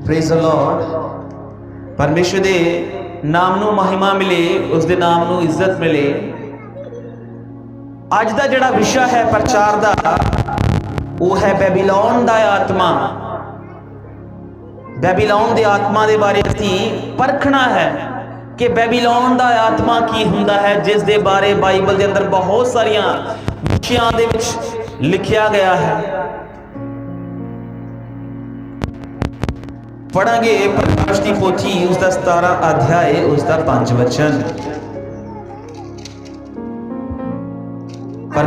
Praise the Lord. परमेश्वर दे नाम नू महिमा मिले, उसके नाम नू इज्जत मिले। अज का जिहड़ा विषय है प्रचार का, वो है बैबीलोन दा आत्मा। बैबीलोन दे आत्मा के बारे असीं परखना है कि बैबीलोन दा आत्मा की हुंदा है, जिस दे बारे बाइबल के अंदर बहुत सारिया विषयां दे विच लिखिया गया है। पढ़ांगे प्रकाश की पोथी उसका 17 अध्याय उसका 5 वचन। हाँ,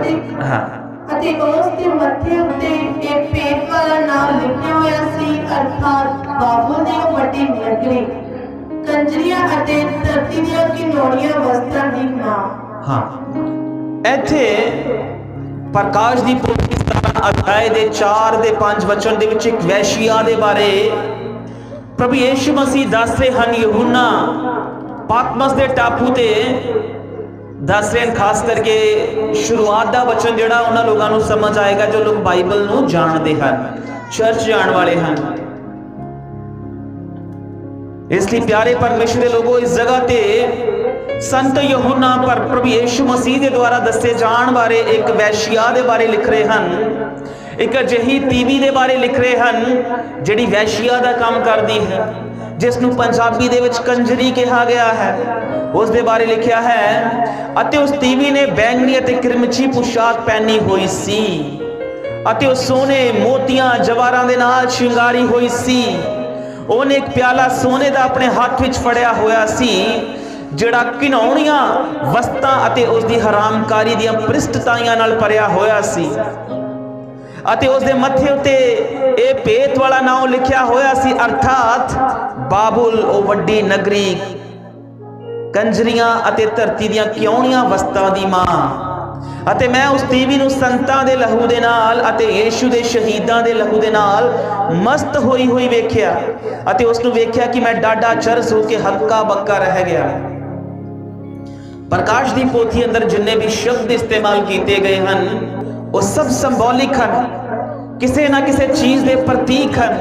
ਅਤੇ ਉਸ ਦੇ ਮੱਥੇ ਉੱਤੇ ਇੱਕ ਭੇਤ ਵਾਲਾ ਨਾਮ ਲਿਖਿਆ ਹੋਇਆ ਸੀ, ਅਰਥਾਤ ਬਾਬੁਲ ਦੀ ਉਹ ਵੱਡੀ ਨਗਰੀ, ਕੰਜਰੀਆਂ ਅਤੇ ਧਰਤੀ ਦੀਆਂ ਘਿਨੌਣੀਆਂ ਵਸਤਾਂ ਦੀ ਮਾਂ। हाँ, ਇੱਥੇ प्रकाश की पोथी 17 अध्याय के 4 ਤੇ 5 वचन ਦੇ ਵਿੱਚ ਇੱਕ ਵੈਸ਼ੀਆ ਦੇ ਬਾਰੇ प्रभु यीशु मसीह दस रहे हैं। यूहन्ना पातमस के टापू ते दस रहे हैं, खास करके शुरुआत का वचन जोड़ा उन्होंने लोगों को समझ आएगा जो लोग बाइबल को जानते हैं, चर्च जाने वाले हैं। इसलिए प्यारे परमेश्वर के लोगों, इस जगह ते संत यूहन्ना पर प्रभु यीशु मसीह के द्वारा दसे जान बारे एक वैश्या के बारे लिख रहे हैं, एक अजिही तीवी के बारे लिख रहे हैं जिहड़ी वैश्या का काम करती है, जिसनों पंजाबी दे विच कंजरी कहा गया है। उस दे बारे लिखा है, अते उस तीवी ने बैंगनी अते किरमिची पोशाक पहनी हुई सी, अते उस सोने मोतियां जवारां दे नाल शिंगारी हुई सी। उन्हें एक प्याला सोने का अपने हाथ विच फड़िया होया सी, जिहड़ा घिनौणियां वस्तां अते उसदी हरामकारी दियां पृष्ठताइयां नाल भरिया होया सी। अते उसदे मथे उत्ते ए भेत वाला नाम लिखिया होया सी, अर्थात बाबुल ओ वड्डी नगरी, कंजरियां अते धरती दियां घिनौणियां वस्तां दी मां। अते मैं उस तीवी नूं संतां दे लहू दे नाल अते यीशु दे शहीदां दे लहू दे नाल मस्त होई हुई वेख्या, अते उसनूं वेख्या कि मैं डाडा चरस होके हक्का बक्का रह गया। प्रकाश की पोथी अंदर जिन्ने भी शब्द इस्तेमाल किए गए हैं वो सब संबॉलिक हैं, किसी ना किसी चीज के प्रतीक हैं,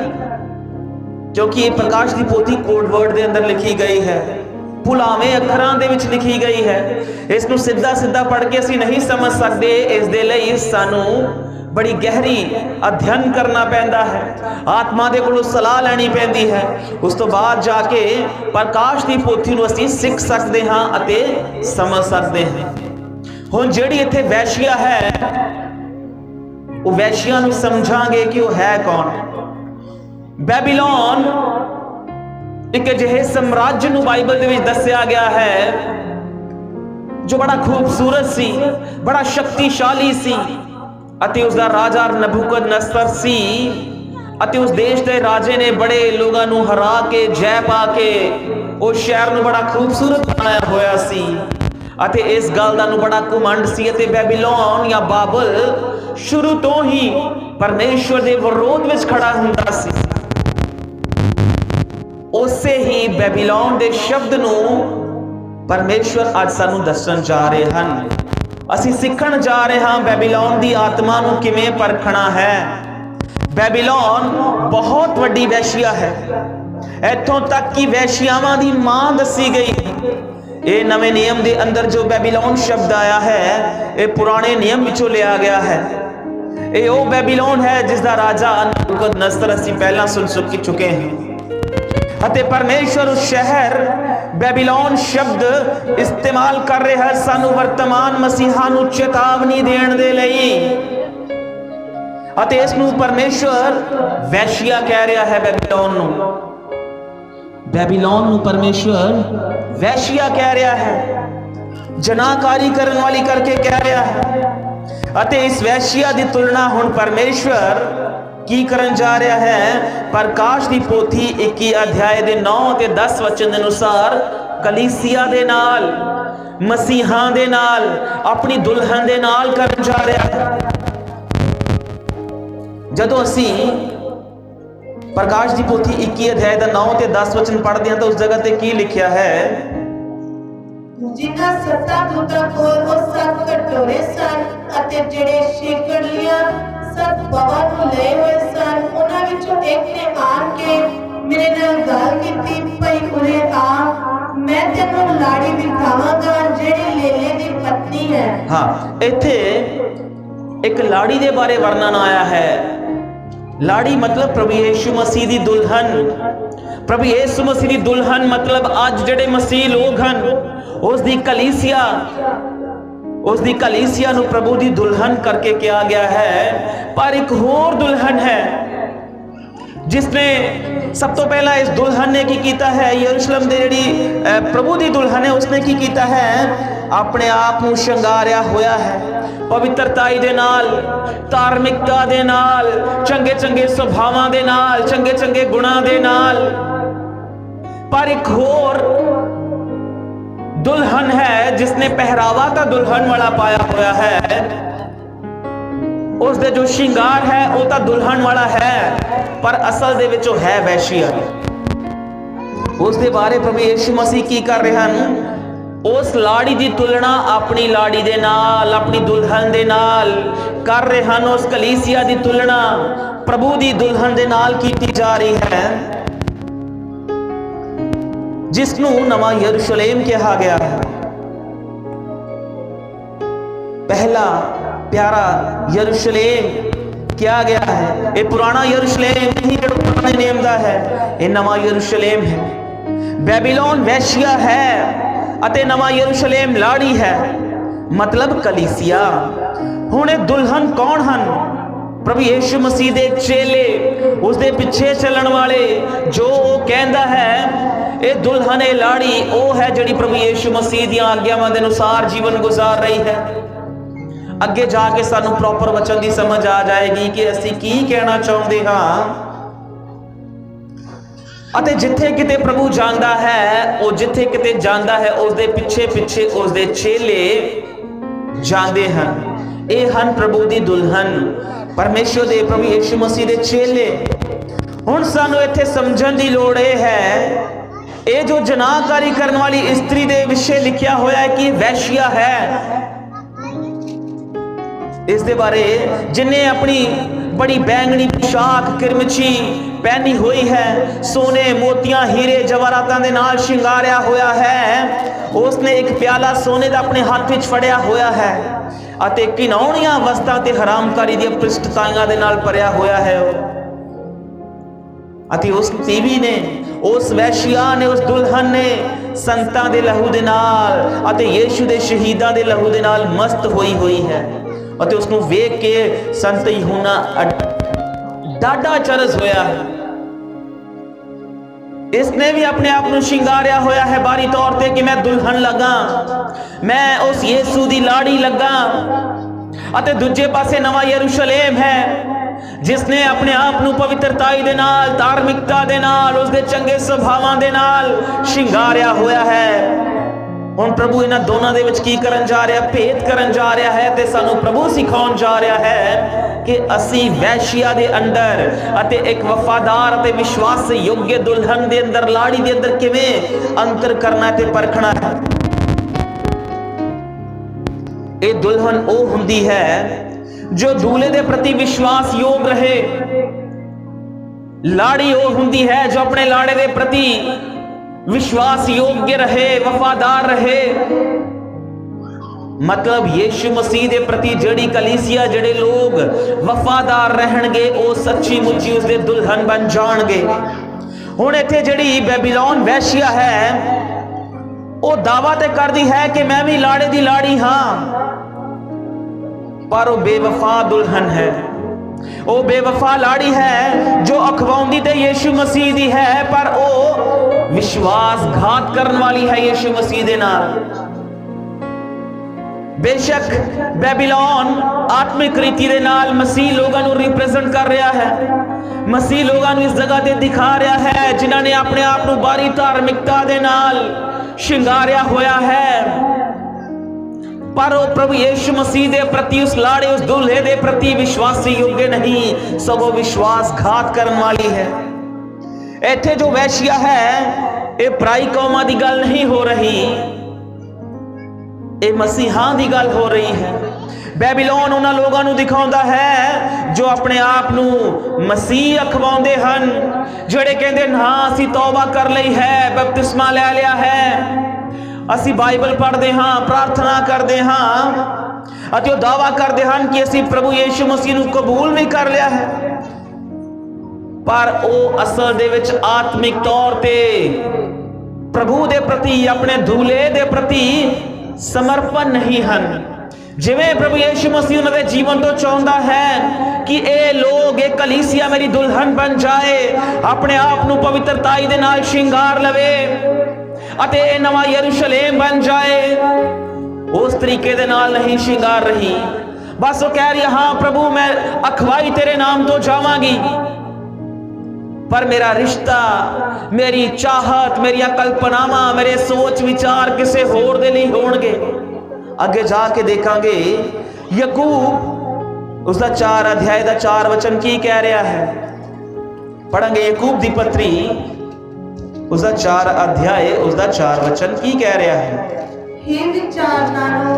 जो कि प्रकाश की पोथी कोड वर्ड के अंदर लिखी गई है, भुलावे अखरां दे विच लिखी गई है। इसनूं सीधा सीधा पढ़ के असीं नहीं समझ सकते, इस दे लई सानूं बड़ी गहरी अध्ययन करना पैंदा है, आत्मा दे कोलों सलाह लैनी पैंदी है। उस तो बाद जाके प्रकाश की पोथी नूं असीं सीख सकते हाँ अते समझ सकते हैं। हुण जिहड़ी इत्थे वैश्या है, वो वैश्या नूं समझांगे कि वो है कौन। बैबीलोन एक अजिहे साम्राज्य नूं बाइबल दे विच दस्सिया गया है जो बड़ा खूबसूरत सी, बड़ा शक्तिशाली सी, अते उसका राजा नबूकदनस्सर सी, अते उस देश के राजे ने बड़े लोगों नूं हरा के जय पा के उस शहर नूं बड़ा खूबसूरत बनाया होया सी, अते इस गल दा नूं बड़ा घुमंड सी। अते बैबीलोन या बाबल शुरू तो ही परमेश्वर के विरोध में खड़ा हुंदा सी। उसे ही बैबीलोन के शब्द नूं परमेश्वर अज सानूं दस्सण जा रहे हैं। असीं सीखण जा रहे हां बैबीलोन की आत्मा नूं किवें परखना है। बैबीलोन बहुत वड्डी वैश्या है, इत्थों तक कि वैश्यावां दी मां दसी गई। ये नवे नियम के अंदर जो बैबीलोन शब्द आया है, ये पुराने नियम विचों लिया गया है। ये वो बैबीलोन है जिसका राजा नबूकदनस्सर असीं पहलां सुन चुके हैं। अते परमेश्वर उस शहर बैबीलोन शब्द इस्तेमाल कर रहे हैं सानू वर्तमान मसीहा नू चेतावनी देण दे लई। अते इसनू परमेश्वर वैश्या कह रहा है। बैबीलोन नू परमेश्वर वैश्या कह रहा है, जनाकारी करने वाली करके कह रहा है। अते इस वैश्या की तुलना हुण परमेश्वर की करन जा रहा है। प्रकाश की पोथी 21 अध्याय के 9 ते 10 वचन के अनुसार कलीसिया दे नाल, मसीहां दे नाल, अपनी दुल्हन दे नाल करन जा रहा है। जदों असी प्रकाश की पोथी 21 अध्याय का 9 ते 10 वचन पढ़ते हैं तो उस जगह ते की लिखिया है, जिन्हां सत्ता दूतां कोल वो 7 कटोरे सन अते जिहड़े शेकड़ियां 7 बवां नूं लए होए सन, उन्हां विचों एक ने आण के ਮੇਰੇ ਨਾਲ ਗੱਲ ਕੀਤੀ, ਭਈ ਉਰੇ ਆ, ਮੈਂ ਤੈਨੂੰ ਲਾੜੀ ਵਿਖਾਵਾਂਗਾ ਜਿਹੜੀ ਲੇਲੇ ਦੀ ਪਤਨੀ ਹੈ। हाँ, इत्थे एक लाड़ी दे बारे वर्णन आया है। लाड़ी मतलब प्रभु यीशु मसीह दी दुल्हन। प्रभु यीशु मसीह दी दुल्हन मतलब अज जिहड़े मसीह लोग हन उस दी कलीसिया नूं प्रभु दी दुल्हन करके कहा गया है। पर एक होर दुल्हन है जिसने सब तो पहला इस दुल्हन ने की कीता है, यरूशलेम दे जिहड़ी प्रभु दी दुल्हन है उसने की कीता है, अपने आप नूं शंगारिया होया है पवित्रताई दे नाल, धार्मिकता दे नाल, चंगे चंगे सुभावां दे नाल, चंगे चंगे गुणां दे नाल। पर एक होर दुल्हन है जिसने पहरावा तो दुल्हन वाला पाया होया है, उसदे जो श्रृंगार है वो तो दुल्हन वाला है पर असल दे विच वो है वैश्या। उसदे बारे प्रभु यीशु मसीह की कर रहे हैं, उस लाड़ी की तुलना अपनी लाड़ी दे नाल, अपनी दुल्हन दे नाल कर रहे हैं। उस कलीसिया की तुलना प्रभु की दुल्हन दे नाल की जा रही है जिसनू नवा यरूशलेम कहा गया है। पहला प्यारा यरूशलेम किया गया है, ये पुराना यरूशलेम नहीं जो पुराने नेम दा है, ये नवा यरूशलेम है। बैबीलोन वैश्या है अते नवा यरूशलेम लाड़ी है, मतलब कलीसिया। हुण ये दुल्हन कौन हन? प्रभु यीशु मसीह दे चेले, उसदे पिछे चलण वाले, जो वो कहंदा है ये दुल्हन ए लाड़ी वो है जिहड़ी प्रभु यीशु मसीह दी आग्यावां दे अनुसार जीवन गुजार रही है। अगे जाके सानू प्रॉपर वचन की समझ आ जाएगी कि असीं की कहना चाहुंदे हां। अते जिथे किते प्रभु जांदा है, वो जिथे किते जांदा है उसदे पिछे पिछे उसदे चेले जांदे हन। ये हन प्रभु दी दुल्हन, परमेश्वर दे प्रभु यीशु मसीह दे चेले। हुण सानू इत्थे समझण दी लोड़ है, ये जो जनाकारी करने वाली स्त्री दे विषय लिखिया होया है कि वैश्या है। इस दे बारे जिन्हें अपनी बड़ी बैंगनी पोशाक किरमची पहनी हुई है, सोने मोतियां हीरे जवाहरातां दे नाल शिंगारिया होया है, उसने एक प्याला सोने का अपने हाथ विच फड़िया होया है अते घिनौणियां वस्तां ते हरामकारी दी पृष्ठताइयां दे नाल भरिया होया है। अते उस देवी ने, उस वैश्या ने, उस दुल्हन ने संतां दे लहू दे नाल अते यीशु दे शहीदां दे लहू दे नाल मस्त होई हुई है। अते उसनू वेख के संत यूहन्ना डाडा चरस होया है। इसने भी अपने आप को शिंगारिया होया है बारी तौर पे कि मैं दुल्हन लगा, मैं उस यीशु दी लाड़ी लगा। अते दूजे पासे नवा यरूशलेम है जिसने अपने आप को पवित्रताई दे नाल, धार्मिकता दे नाल, उसके चंगे स्वभावां दे नाल शिंगारिया होया है। हुण प्रभु इन्हां दोनों दे विच की करन जा रहा, भेद करन जा रहा है ते सानू प्रभु सिखाउण जा रहा है कि असी वैश्या दे अंदर अते एक वफादार अते विश्वास योग्य दुल्हन दे अंदर, लाड़ी दे अंदर किवें अंतर करना ते परखना है। ये दुल्हन ओ हुंदी है जो दूल्हे दे प्रति विश्वास योग रहे, लाड़ी ओ हुंदी है जो अपने लाड़े दे प्रति विश्वास योग्य रहे, वफादार रहे। मतलब यीशु मसीह दे प्रति जड़ी कलीसिया, जड़े लोग वफादार रहणगे वो सच्ची मुच्ची उसदे दुल्हन बन जाणगे। हुण इत्थे जड़ी बैबीलोन वैश्या है वो दावा ते करदी है कि मैं भी लाड़े दी लाड़ी हां, पर वो बेवफा दुल्हन है। वो बेवफा लाड़ी है जो अखवाउंदी ते यीशु मसीह दी है, पर वो विश्वासघात करने वाली है यीशु मसीह दे नाल। बेशक बैबीलोन आत्मिक रीति दे नाल मसीह लोगों को रिप्रेजेंट कर रहा है, मसीह लोगों को इस जगह ते दिखा रहा है जिन्हों ने अपने आप को बारी धार्मिकता दे नाल शिंगारिया होया है। पर वो प्रभु यीशु मसीह दे प्रति, उस लाड़े, उस दूल्हे दे प्रति विश्वासी योग्य नहीं, सगों विश्वासघात करने वाली है। इत्थे जो वैश्या है ये पराई कौमां दी गल नहीं हो रही, ये मसीहां दी गल हो रही है। बैबीलोन उन्हां लोगों को दिखाउंदा है जो अपने आप ਨੂੰ ਮਸੀਹ ਅਖਵਾਉਂਦੇ ਹਨ, ਜਿਹੜੇ ਕਹਿੰਦੇ ਹਾਂ ਅਸੀਂ ਤੌਬਾ ਕਰ ਲਈ ਹੈ, ਬਪਤਿਸਮਾ ਲੈ ਲਿਆ ਹੈ, ਅਸੀਂ ਬਾਈਬਲ ਪੜ੍ਹਦੇ ਹਾਂ, ਪ੍ਰਾਰਥਨਾ ਕਰਦੇ ਹਾਂ ਅਤੇ ਉਹ ਦਾਅਵਾ ਕਰਦੇ ਹਨ ਕਿ ਅਸੀਂ ਪ੍ਰਭੂ ਯੀਸ਼ੂ ਮਸੀਹ ਨੂੰ ਕਬੂਲ ਵੀ ਕਰ ਲਿਆ ਹੈ, ਪਰ ਉਹ ਅਸਲ ਦੇ ਵਿੱਚ ਆਤਮਿਕ ਤੌਰ ਤੇ ਪ੍ਰਭੂ ਦੇ ਪ੍ਰਤੀ, ਆਪਣੇ ਧੂਲੇ ਦੇ ਪ੍ਰਤੀ ਸਮਰਪਣ ਨਹੀਂ ਹਨ। ਜਿਵੇਂ ਪ੍ਰਭੂ ਯੀਸ਼ੂ ਮਸੀਹ ਉਹਨਾਂ ਦੇ ਜੀਵਨ ਤੋਂ ਚਾਹੁੰਦਾ ਹੈ ਕਿ ਇਹ ਲੋਕ, ਇਹ ਕਲੀਸਿਆ ਮੇਰੀ ਦੁਲਹਨ ਬਣ ਜਾਏ, ਆਪਣੇ ਆਪ ਨੂੰ ਪਵਿੱਤਰਤਾਈ ਦੇ ਨਾਲ ਸ਼ਿੰਗਾਰ ਲਵੇ ਅਤੇ ਇਹ ਨਵਾਂ ਯਰੂਸ਼ਲਮ ਬਣ ਜਾਏ, ਉਸ ਤਰੀਕੇ ਦੇ ਨਾਲ ਨਹੀਂ ਸ਼ਿੰਗਾਰ ਰਹੀ। ਬਸ ਉਹ ਕਹਿ ਰਹੀ ਹਾਂ ਪ੍ਰਭੂ ਮੈਂ ਅਖਵਾਈ ਤੇਰੇ ਨਾਮ ਤੋਂ ਜਾਵਾਂਗੀ, पर मेरा रिश्ता, मेरी चाहत, मेरिया कल्पनावां, मेरे सोच विचार किसी होर दे लिए होणगे। अगे जाके देखांगे याकूब उसका 4 अध्याय का 4 वचन की कह रहा है। पढ़ांगे याकूब दी पत्री उसका 4 अध्याय उसका 4 वचन की कह रहा है। हे विचारनारो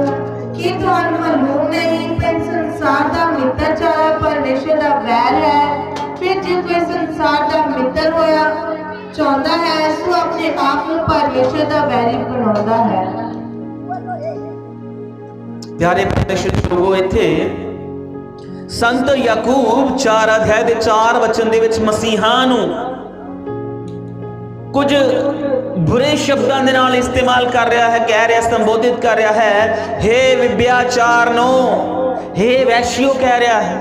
कि तुहानू मालूम नहीं कि संसार दा मित्रचारा परमेश्वर दा वैर है। फिर जो कोई संसार दा मित्र होया चाहता है सो अपने आप को परमेश्वर दा वैरी बनाउंदा है। प्यारे परमेश्वर लोगो, इत्थे संत याकूब 4 अध्याय दे 4 वचन दे विच मसीहां नूं कुछ बुरे शब्दां दे नाल इस्तेमाल कर रहा है, कह रहा, संबोधित कर रहा है। हे विभ्याचारनो, हे वैश्यो कह रहा है।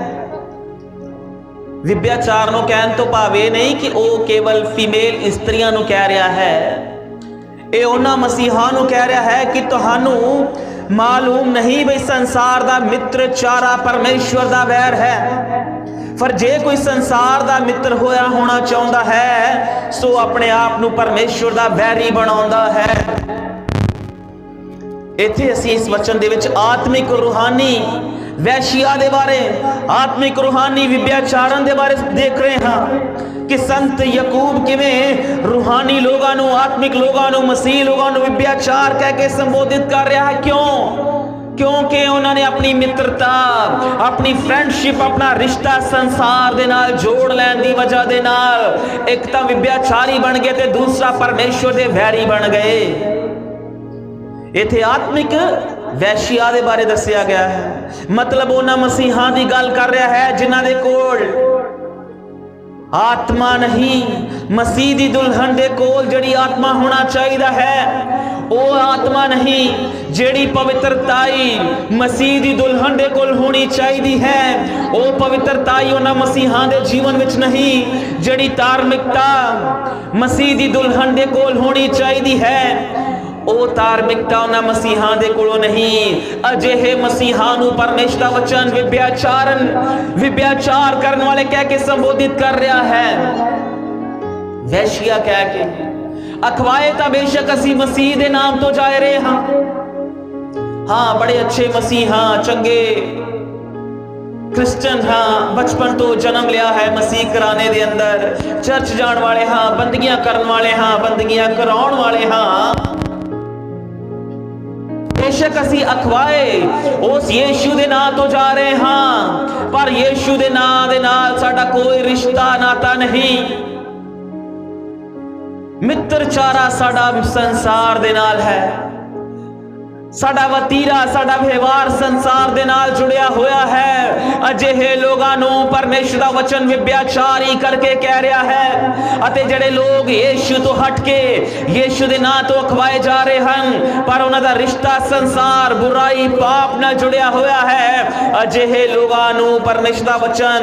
विभ्याचार नो कहन तो भाव ये नहीं कि वह केवल फीमेल इस्त्रियां नू कह रहा है, ये उन्हां मसीहां नू कह रहा है कि तुहानू मालूम नहीं बई संसार दा मित्र चारा परमेश्वर दा वैर है। पर जे कोई संसार दा मित्र होना चाहता है सो अपने आप नू परमेश्वर दा वैरी बनाउंदा है। इत्थे असीं इस वचन दे विच आत्मिक रूहानी वैश्या दे बारे, आत्मिक रूहानी विभ्याचारण दे बारे देख रहे हैं कि संत याकूब किवें रूहानी लोगों नू, आत्मिक लोगों नू, मसीह लोगों नू विभ्याचार कह के संबोधित कर रहा है। क्यों? क्योंकि उन्होंने अपनी मित्रता, अपनी फ्रेंडशिप, अपना रिश्ता संसार दे नाल जोड़ लैन दी वजह दे नाल एक तां विभ्याचारी बन गए ते दूसरा परमेश्वर दे वैरी बन गए। इत्थे आत्मिक वैश्या दे बारे दस्सिया गया है। मतलब उन्हां मसीहां दी गल कर रहा है जिन्हां दे कोल आत्मा नहीं, मसीह दी दुल्हन दे कोल जिहड़ी आत्मा होना चाहिए है वो आत्मा नहीं, जिहड़ी पवित्रताई मसीह दी दुल्हन दे कोल होनी चाहिए है वो पवित्रताई उन्हां मसीहां दे जीवन विच नहीं। जिहड़ी धार्मिकता मसीह दी दुल्हन दे कोल होनी चाहिए है ਉਹ ਧਾਰਮਿਕਤਾ ਉਹਨਾਂ ਮਸੀਹਾਂ ਦੇ ਕੋਲੋਂ ਨਹੀਂ। ਅਜਿਹੇ ਮਸੀਹਾਂ ਨੂੰ ਪਰਮੇਸ਼ਰ ਦਾ ਵਚਨ ਵਿਭਿਆਚਾਰ ਕਰਨ ਵਾਲੇ ਕਹਿ ਕੇ ਸੰਬੋਧਿਤ ਕਰ ਰਿਹਾ ਹੈ, ਵੈਸ਼ੀਆ ਕਹਿ ਕੇ। ਅਖਵਾਏ ਤਾਂ ਬੇਸ਼ੱਕ ਅਸੀਂ ਮਸੀਹ ਦੇ ਨਾਮ ਤੋਂ ਜਾ ਰਹੇ ਹਾਂ, ਹਾਂ ਬੜੇ ਅੱਛੇ ਮਸੀਹਾਂ, ਚੰਗੇ क्रिश्चन हाँ, बचपन तो जन्म लिया है मसीह घराने दे अंदर, चर्च जाण वाले हाँ, बंदगियां करन वाले हाँ, बंदगियां कराउण वाले हाँ। बेशक असी अखवाए उस यीशु दे नाम तो जा रहे हाँ, पर यीशु दे नाम दे नाल साडा कोई रिश्ता नाता नहीं। मित्रचारा साडा संसार दे नाल है, साडा वतीरा, साडा व्यवहार संसार दे नाल जुड़िया होया है। अजिहे लोगां नूं परमेश्वर दा वचन विभ्याचारी करके कह रहा है। अते जिहड़े लोग यीशु तो हट के यीशु दे नाम तो अखवाए जा रहे हैं पर उन्हां दा रिश्ता संसार, बुराई, पाप नाल जुड़िया होया है, अजिहे लोगां नूं परमेश्वर दा वचन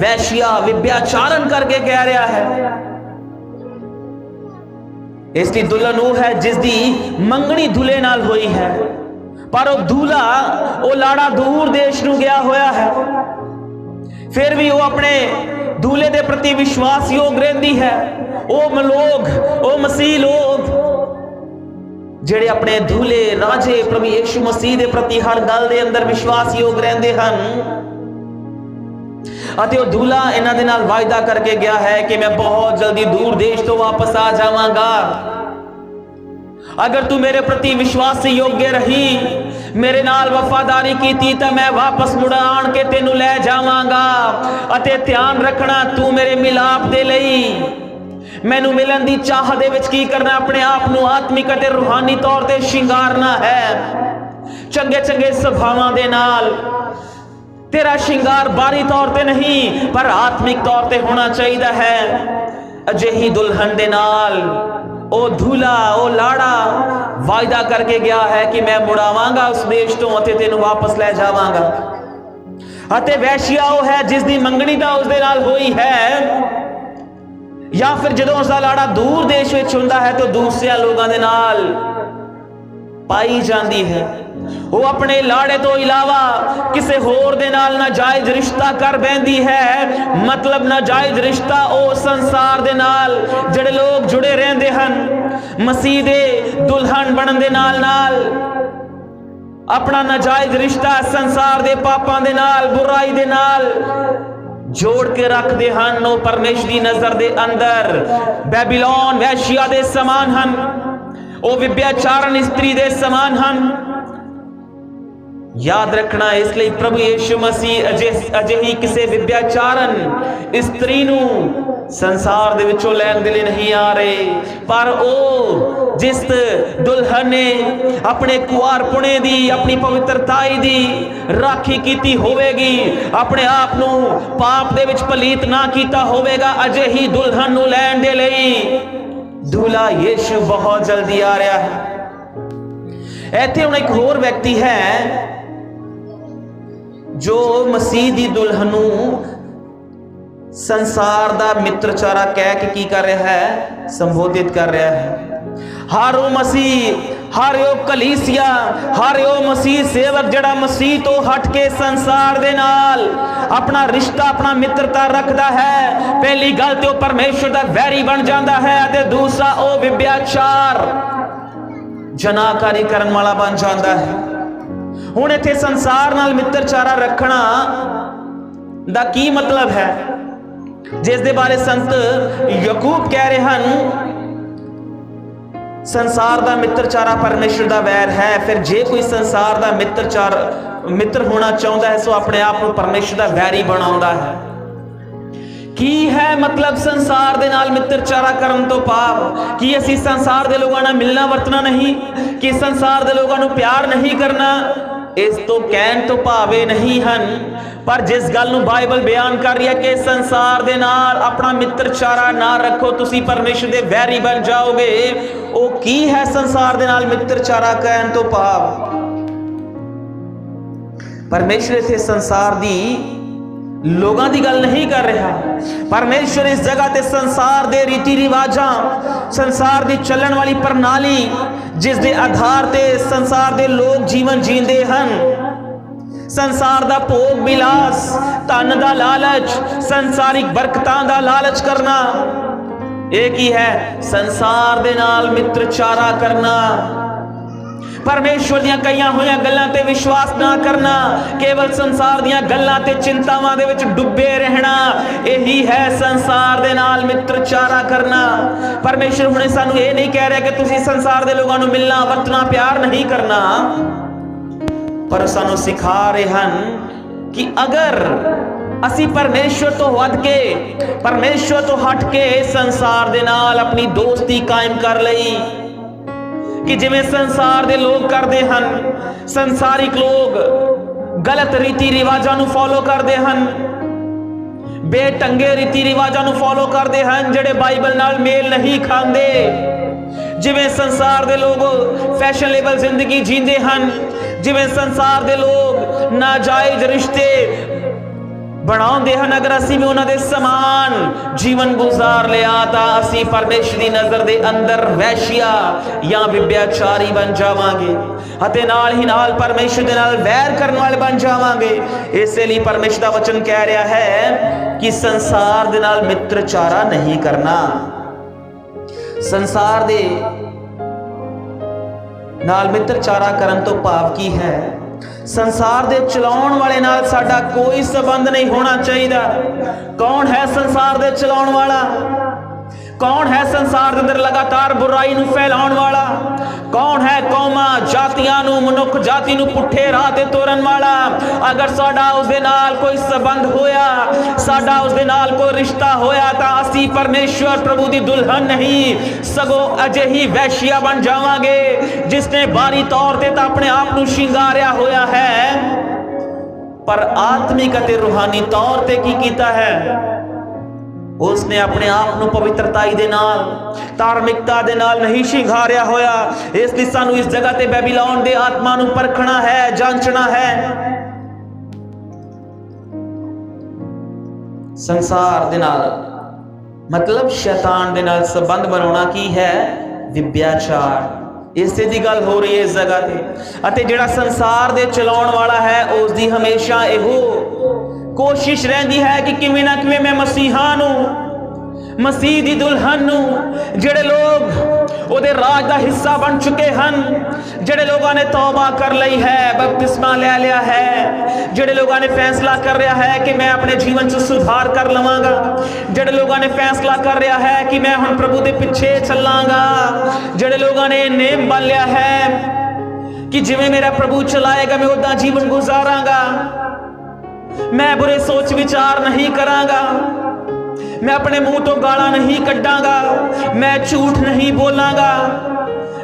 वैश्या, विभ्याचारण करके कह रहा है। इसकी दुल्हन वो है जिसकी मंगनी दूल्हे नाल हुई है, पर वो दूल्हा वो लाड़ा दूर देश नूं गया होया है, फिर भी वो अपने दूल्हे दे प्रति विश्वास योग रहंदी है। वो लोग, वो मसीह लोग जिहड़े अपने दूल्हे राजे प्रभु यीशु मसीह दे प्रति हर गल दे अंदर विश्वास योग रहंदे हन। अते वो दूल्हा इन्हां दे नाल वायदा करके गया है कि मैं बहुत जल्दी दूर देश तो वापस आ जावांगा, अगर तू मेरे प्रति विश्वास से योग्य रही, मेरे नाल वफादारी कीती तो मैं वापस मुड़ आण के तेनू लै जावांगा। अते ध्यान रखना, तू मेरे मिलाप दे लई मैनू मिलन दी चाह दे विच की करना, अपने आप नू आत्मिक अते रूहानी तौर ते शिंगारना है। चंगे चंगे सुभावां दे नाल तेरा शिंगार बाहरी तौर ते नहीं पर आत्मिक तौर ते होना चाहिए है। अजिही दुल्हन दे नाल ओ दूल्हा ओ लाड़ा वायदा करके गया है कि मैं मुड़ावांगा उस देश तो अते तेनू वापस ले जावांगा। अते वैश्या वो है जिस दी मंगनी दा उस दे नाल होई है, या फिर जदों उसका लाड़ा दूर देश विच हुंदा है तो दूसरे लोगों दे नाल पाई जाती है। वो अपने लाड़े तो इलावा किसी होर दे नाल नाजायज रिश्ता कर बैंदी है। मतलब नाजायज रिश्ता ओ संसार दे नाल जिहड़े लोग जुड़े रहंदे हन, मसीह दे दुल्हन बनन दे नाल नाल अपना नाजायज रिश्ता संसार दे पापां दे नाल, बुराई दे नाल जोड़ के रखते हैं। वो परमेश्वर की नजर दे अंदर बैबीलोन वैश्या दे समान हन, वो विभ्याचारण स्त्री दे समान हन। याद रखना, इसलिए प्रभु यीशु मसीह अजिही किसी विभ्याचारण स्त्री नू संसार दे विचों लैण दे लई नहीं आ रहे, पर ओ जिस दुल्हन ने अपने कुआरपुणे दी, अपनी पवित्रताई दी राखी कीती होवेगी, अपने आप नू पाप दे विच पलीत ना कीता होवेगा, अजिही दुल्हन नू लैण दे लई दूल्हा यीशु बहुत जल्दी आ रहा है। इत्थे हुण एक होर व्यक्ति है जो मसीह दी दुल्हन नू संसार दा मित्रचारा कह के की कर रहा है, संबोधित कर रहा है। हर वो मसीह, हर वो कलीसिया, हर वो मसीह सेवक जड़ा मसीह तो हट के संसार दे नाल अपना रिश्ता, अपना मित्रता रखता है, पहली गल तो परमेश्वर दा वैरी बन जाता है, ते दूसरा वो विभ्याचार जनाकारी करन वाला बन जाता है। हुण इत्थे संसार नाल मित्रचारा रखना दा की मतलब है, जिस दे बारे संत याकूब कह रहे हैं संसार दा मित्रचारा परमेश्वर दा वैर है। फिर जे कोई संसार दा मित्र होना चाहता है सो अपने आप को परमेश्वर दा वैरी बनाउंदा है। की है मतलब संसार दे नाल मित्रचारा करन तो भाव कि असी संसार दे लोगों नाल मिलना वरतना नहीं, कि संसार दे लोगों को प्यार नहीं करना, इस तो कहन तो भावे नहीं हन। पर जिस गल नूं बाइबल बयान कर रही है कि संसार दे नाल अपना मित्रचारा ना रखो, तुसी परमेश्वर दे वैरी बन जाओगे, वो की है संसार दे नाल मित्रचारा कहन तो भाव। परमेश्वर इत्थे संसार दी लोगों की गल नहीं कर रहा। परमेश्वर इस जगह ते संसार दे रीति रिवाजां, संसार दी चलन वाली प्रणाली जिस दे आधार ते संसार दे लोग जीवन जींदे हन, संसार दा भोग विलास, धन दा लालच, संसारिक बरकतां दा लालच करना, एक ही है संसार दे नाल मित्रचारा करना। परमेश्वर दियां कईयां होईयां गल्लां ते विश्वास ना करना, केवल संसार दियां गल्लां ते चिंतावां दे विच डुबे रहना, यही है संसार दे नाल मित्रचारा करना। परमेश्वर हुणे सानू ये नहीं कह रहा कि तुसी संसार दे लोगां नू मिलना वरतना प्यार नहीं करना, पर सानू सिखा रहे हैं कि अगर असी परमेश्वर तो हट के, परमेश्वर तो हट के संसार दे नाल अपनी दोस्ती कायम कर लई, कि जिवें संसार दे लोग करते हैं, संसारिक लोग गलत रीति रिवाजां नूं फॉलो करते हैं, बेढंगे रीति रिवाजां नूं फॉलो करते हैं जिहड़े बाइबल नाल मेल नहीं खांदे, जिवें संसार दे लोग फैशनेबल जिंदगी जींदे हैं, जिवें संसार दे लोग नाजायज रिश्ते बनाउंदे हैं, अगर असी भी उन्हां दे समान जीवन गुजार लिया तां असी परमेश्वर दी नज़र दे अंदर वैश्या या विभ्याचारी बन जावांगे, अते नाल ही नाल परमेश्वर दे नाल वैर करन वाले बन जावांगे। इसलिए परमेश्वर दा वचन कह रहा है कि संसार दे नाल मित्रचारा नहीं करना। संसार दे नाल मित्रचारा करन तो भाव की है, संसार दे चलाउण वाले नाल साडा कोई संबंध नहीं होना चाहिए। कौन है संसार दे चलाउण वाला? कौन है संसार दे अंदर लगातार बुराई नूं फैलाउण वाला? कौन है कौमां जातियां नूं मनुख जाति नूं पुठे राह ते तोरन वाला? अगर साडा उस दे नाल कोई संबंध होया, साडा उस दे नाल कोई रिश्ता होया तां असीं परमेश्वर प्रभु दी दुल्हन नहीं सगों अजिही वैश्या बन जावांगे जिसने बाहरी तौर ते तां अपने आप नूं शिंगारिया होया है, पर आत्मिक अते रूहानी तौर ते की कीता है? उसने अपने आप नूं पवित्रताई दे नाल धार्मिकता दे नाल नहीं शिंगारिया होया। इसलिए सानू इस जगह ते बैबीलोन दे आत्मा नूं परखना है, जांचना है। संसार दे नाल मतलब शैतान दे नाल संबंध बनाना की है? विभ्याचार। इसे दी गल हो रही है इस जगह ते। अते जिहड़ा संसार दे चलाउण वाला है उस दी हमेशा इहो कोशिश रहती है कि किवें ना किवें मैं मसीहा नूं मसीह दी दुल्हन नूं जिहड़े लोग उहदे राज दा हिस्सा बन चुके हन, जिहड़े लोगों ने तौबा कर लई है, बपतिस्मा ले लिया है, जिहड़े लोगों ने फैसला कर रहा है कि मैं अपने जीवन च सुधार कर लवांगा, जिहड़े लोगों ने फैसला कर रहा है कि मैं हुण प्रभु दे पिछे चलांगा, जिहड़े लोगों ने नेम बन लिया है कि जिवें मेरा प्रभु चलाएगा मैं उदां जीवन गुजारांगा, मैं बुरे सोच विचार नहीं करांगा, मैं अपने मुंह तो गाला नहीं कड्डांगा, मैं झूठ नहीं बोलांगा,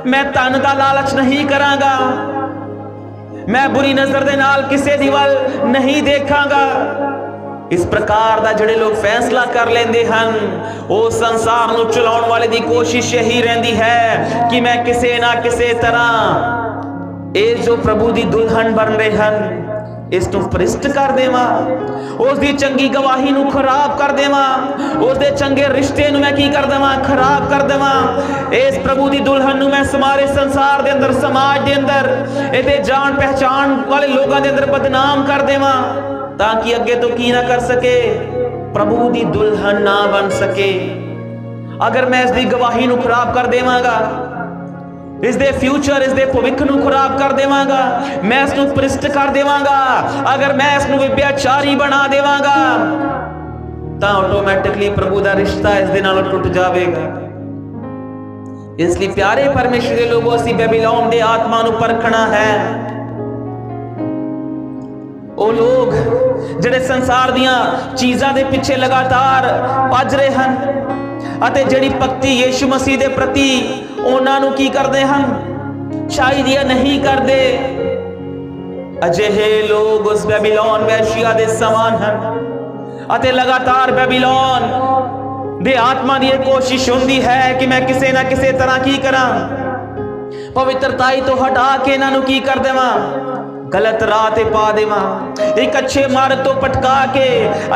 मैं धन दा लालच नहीं करांगा, मैं बुरी नजर दे नाल किसे दी वल नहीं देखांगा। इस प्रकार दा जिहड़े लोग फैसला कर लेंदे हन, वो संसार नूं चलाउण वाले दी कोशिश यही रहंदी है कि मैं किसे ना किसे तरह ये जो प्रभु दी दुल्हन बन रहे हन इसनूं भ्रिष्ट कर देवां, उस दी चंगी गवाही नूं खराब कर देवां, उस दे चंगे रिश्ते नूं मैं की कर देवां? खराब कर देवां। इस प्रभु दी दुल्हन नूं मैं सारे संसार दे अंदर, समाज दे अंदर, इहदे जान पहचान वाले लोगां दे अंदर बदनाम कर देवां, ताकि अगे तो की ना कर सके, प्रभु दी दुल्हन ना बन सके। अगर मैं इस दी गवाही नूं खराब कर देवांगा, इस दे फ्यूचर, इस दे भविख नूं खराब कर देवांगा, मैं इसनूं भ्रिष्ट कर देवांगा, अगर मैं इसनूं विभ्याचारी बना देवांगा तां ऑटोमैटिकली प्रभु दा रिश्ता इस दे नाल टुट जावेगा। इसलिए प्यारे परमेश्वर दे लोगों, असीं बैबीलोन दे आत्मा नूं परखना है। ਉਹ ਲੋग ਜਿਹੜੇ ਸੰਸਾਰ ਦੀਆਂ ਚੀਜ਼ਾਂ ਦੇ ਪਿੱਛੇ ਲਗਾਤਾਰ ਭੱਜ ਰਹੇ ਹਨ ਅਤੇ ਜਿਹੜੀ ਭਗਤੀ ਯਿਸੂ ਮਸੀਹ ਦੇ ਪ੍ਰਤੀ ਉਹਨਾਂ ਨੂੰ ਕੀ ਕਰਦੇ ਹਨ? ਸ਼ਾਇਦ ਇਹ ਨਹੀਂ ਕਰਦੇ। ਅਜਿਹੇ ਲੋਗ ਉਸ ਬੈਬੀਲੋਨ ਵੈਸ਼ੀਆ ਦੇ ਸਮਾਨ ਹਨ ਅਤੇ ਲਗਾਤਾਰ ਬੈਬੀਲੋਨ ਦੇ ਆਤਮਾ ਦੀ ਇਹ ਕੋਸ਼ਿਸ਼ ਹੁੰਦੀ ਹੈ ਕਿ ਮੈਂ ਕਿਸੇ ਨਾ ਕਿਸੇ ਤਰ੍ਹਾਂ ਕੀ ਕਰਾਂ, ਪਵਿੱਤਰਤਾਈ ਤੋਂ ਹਟਾ ਕੇ ਇਹਨਾਂ ਨੂੰ ਕੀ ਕਰ ਦੇਵਾਂ? गलत राह ते पा देवां, एक अच्छे मार्ग तो पटका के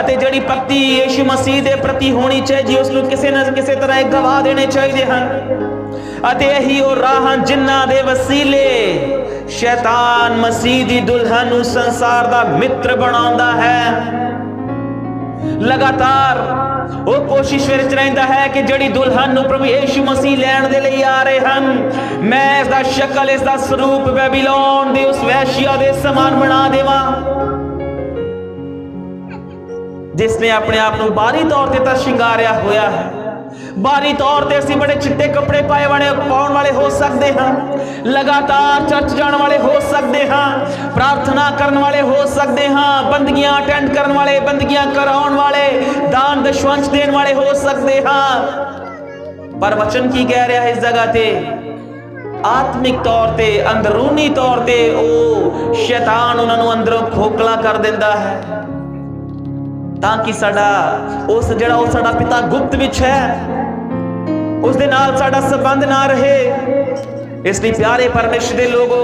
अते जिहड़ी भक्ति यीशु मसीह दे प्रति होनी चाहिए उसनूं किसे ना किसे तरह गवा देने चाहिए हैं। अते यही वो राह जिन्हां दे वसीले शैतान मसीह दी दुल्हन नूं संसार दा मित्र बनाउंदा है। लगातार वो कोशिश विच रहिंदा है कि जिहड़ी दुल्हन नूं प्रभु यीशु मसीह लैण दे लई आ रहे हन, मैं इसदा शक्ल, इसदा स्वरूप बैबीलोन दे उस वैश्या दे समान बना देवां जिसने अपने आप नूं बाहरी तौर ते तां शिंगारिया होया है। बाहरी तौर ते असीं बड़े चिट्टे कपड़े पाए पाउण वाले हो सकते हाँ, लगातार चर्च जाने वाले हो सकते हाँ, प्रार्थना करने वाले हो सकते हाँ, बंदगियां अटेंड करने वाले, बंदगियां कराउण वाले, दान दशवंश देने वाले हो सकते हाँ, पर वचन की कह रहा है इस जगह ते आत्मिक तौर ते, अंदरूनी तौर ते ओ शैतान उन्हां नूं अंदरों खोखला कर दिंदा है ताकि साडा उस जिहड़ा उस साडा पिता गुप्त विच है उस दे नाल साडा संबंध ना रहे। इसलिए प्यारे परमेश्वर दे लोगो,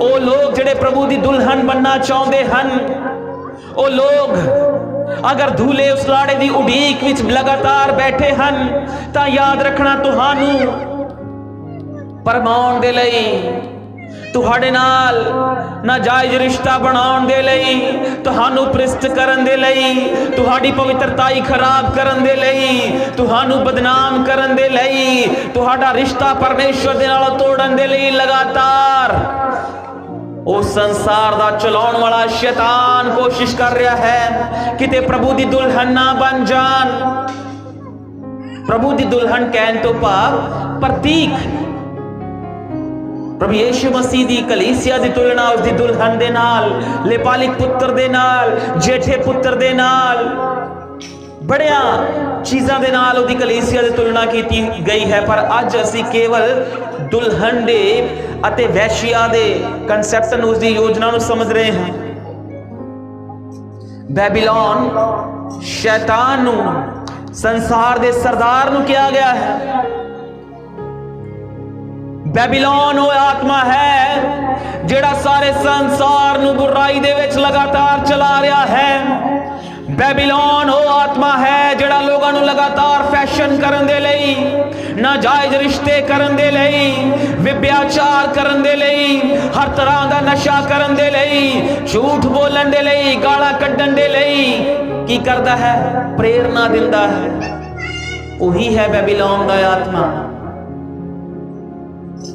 ओ लोग जिहड़े प्रभु दी दुल्हन बनना चाहुंदे हन, ओ लोग अगर धूले उस लाड़े दी उड़ीक विच लगातार बैठे हन तां याद रखना तुहानू परमाउण दे लई, तुहाडे नाल नाजायज रिश्ता बनाउण दे लई, तुहानू भ्रिष्ट करन दे लई, तुहाडी पवित्रताई खराब करन दे लई, तुहानू बदनाम करन दे लई, तुहाडा रिश्ता परमेश्वर दे नाल तोड़न दे लई लगातार उस संसार दा चलाउण वाला शैतान कोशिश कर रहा है किते प्रभु दी दुल्हन ना बन जान। प्रभु दी दुल्हन कहन तो भाव प्रतीक। प्रभु यीशु मसीह दी कलीसिया दी तुलना उसदी दुल्हन दे नाल, लेपालिक पुत्र दे नाल, जेठे पुत्र दे नाल, बड़िया चीज़ां दे नाल उसदी कलीसिया दी तुलना की गई है। पर अज असी केवल दुल्हन दे अते वैश्या दे कंसैप्ट नूं, उसदी योजना नूं समझ रहे हैं। बैबीलोन शैतान नूं, संसार दे सरदार नूं किया गया है। बैबीलोन वो आत्मा है जिहड़ा सारे संसार नूं बुराई दे विच लगातार चला रहा है। बैबीलोन वो आत्मा है जिहड़ा लोगों नूं लगातार फैशन करन दे लई, नाजायज रिश्ते करन दे लई, विभ्याचार करन दे लई, हर तरह का नशा करन दे लई, झूठ बोलन दे लई, गाला कड्डन दे लई की करदा है? प्रेरणा दिंदा है। वही है बैबीलोन दा आत्मा।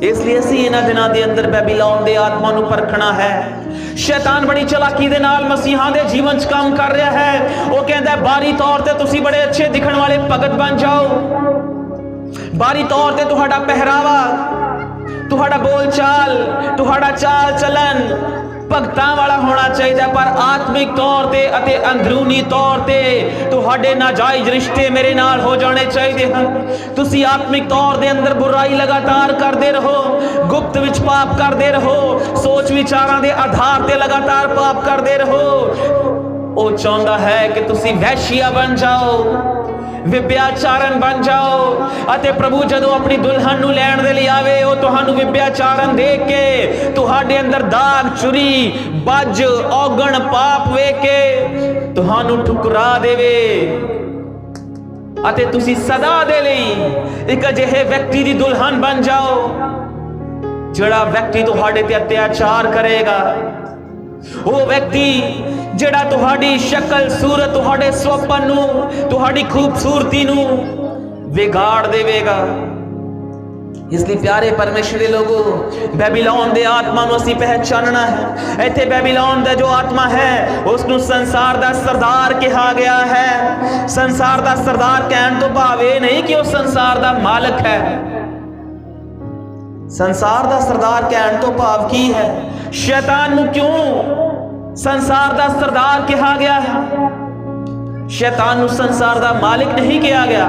इसलिए असी इन्हां दिनां दे अंदर बैबीलोन दे आत्मा नूं परखना है। शैतान बड़ी चलाकी दे नाल मसीहां दे जीवन च काम कर रहा है। वो कहता है बाहरी तौर ते तुसी बड़े अच्छे दिखण वाले भगत बन जाओ, बाहरी तौर ते तुहाडा पहरावा, तुहाडा बोल चाल, तुहाडा चाल चलन भगतां वाला होना चाहिए। पर आत्मिक तौर ते अते अंदरूनी तौर ते तुहाडे नाजायज रिश्ते मेरे नाल हो जाने चाहिए हैं। तुसी आत्मिक तौर दे अंदर बुराई लगातार करते रहो, गुप्त विच पाप करते रहो, सोच विचारां दे आधार ते लगातार पाप करते रहो। वो चाहता है कि तुसी वैश्या बन जाओ, विभ्याचारन बन जाओ। अते प्रभु जदों अपनी दुल्हन नूं लैण दे लई आवे, वो तुहानूं विभ्याचारन देख के, तुहाडे अंदर दाग, चुरी, बज, औगण, पाप वेख के तुहानूं ठुकरा देवे। अते तुसी सदा दे लई एक अजिहे व्यक्ति दी दुल्हन बन जाओ जिहड़ा व्यक्ति तुहाडे ते अत्याचार करेगा। वो व्यक्ति जिहड़ा तुहाडी शक्ल सूरत, तुहाडे सुपन नूं, तुहाडी खूबसूरती नूं बिगाड़ देवेगा। इसलिए प्यारे परमेश्वर दे लोगों, बैबीलोन दे आत्मा नूं असीं पहचानना है। इत्थे बैबीलोन दा जो आत्मा है उसनूं संसार दा सरदार कहा गया है। संसार दा सरदार कहण तो भाव ये नहीं कि वो संसार दा मालिक है। संसार दा सरदार कहण तो भाव की है? शैतान नूं क्यों संसार दा सरदार कहा गया है? शैतान नूं संसार दा मालिक नहीं कहा गया।